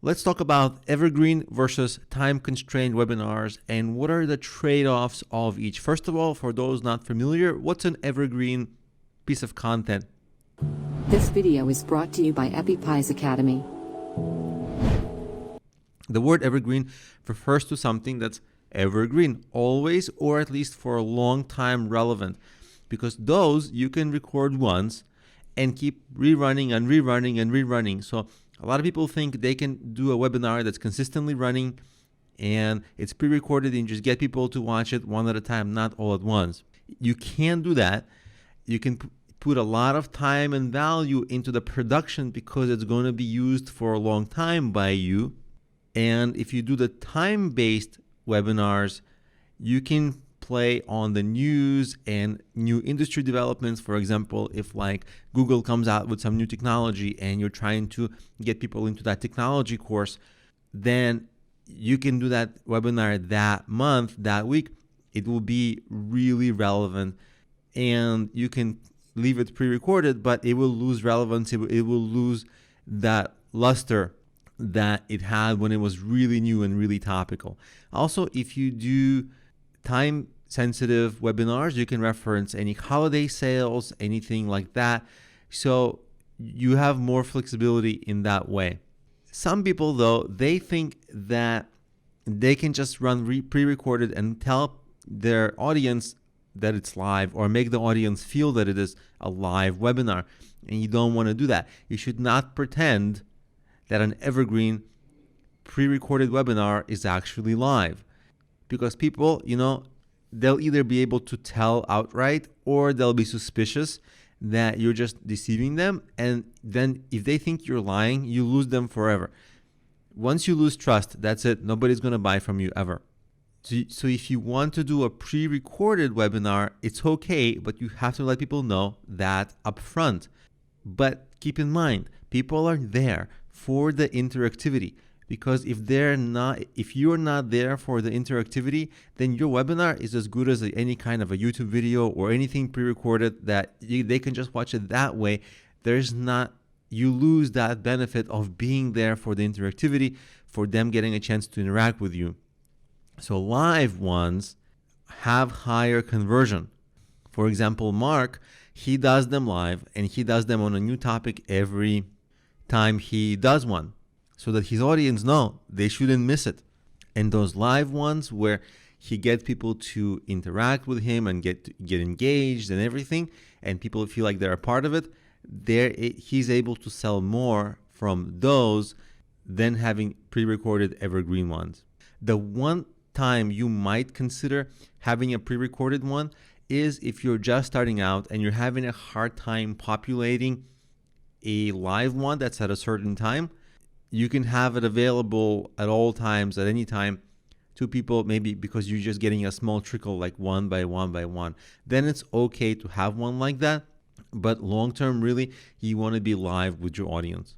Let's talk about evergreen versus time-constrained webinars and what are the trade-offs of each. First of all, for those not familiar, what's an evergreen piece of content? This video is brought to you by EpiPies Academy. The word evergreen refers to something that's evergreen, always or at least for a long time relevant, because those you can record once and keep rerunning and rerunning and rerunning. So a lot of people think they can do a webinar that's consistently running and it's pre-recorded and just get people to watch it one at a time, not all at once. You can't do that. You can put a lot of time and value into the production because it's going to be used for a long time by you. And if you do the time-based webinars, you can play on the news and new industry developments. For example, if like Google comes out with some new technology and you're trying to get people into that technology course, then you can do that webinar that month, that week. It will be really relevant and you can leave it pre-recorded, but it will lose relevance. It will lose that luster that it had when it was really new and really topical. Also, if you do time-sensitive webinars, you can reference any holiday sales, anything like that. So you have more flexibility in that way. Some people, though, they think that they can just run pre-recorded and tell their audience that it's live or make the audience feel that it is a live webinar. And you don't want to do that. You should not pretend that an evergreen pre-recorded webinar is actually live, because people, they'll either be able to tell outright or they'll be suspicious that you're just deceiving them. And then if they think you're lying, you lose them forever. Once you lose trust, that's it. Nobody's going to buy from you ever. So if you want to do a pre-recorded webinar, it's okay, but you have to let people know that upfront. But keep in mind, people are there for the interactivity, because if you're not there for the interactivity, then your webinar is as good as any kind of a YouTube video or anything pre-recorded that they can just watch it that way. You lose that benefit of being there for the interactivity, for them getting a chance to interact with you. So live ones have higher conversion. For example, Mark, he does them live and he does them on a new topic every time he does one, so that his audience know they shouldn't miss it. And those live ones where he gets people to interact with him and get engaged and everything, and people feel like they're a part of it, he's able to sell more from those than having pre-recorded evergreen ones. The one time you might consider having a pre-recorded one is if you're just starting out and you're having a hard time populating a live one that's at a certain time. You can have it available at all times, at any time, to people, maybe because you're just getting a small trickle, like one by one by one. Then it's okay to have one like that. But long term, really, you want to be live with your audience.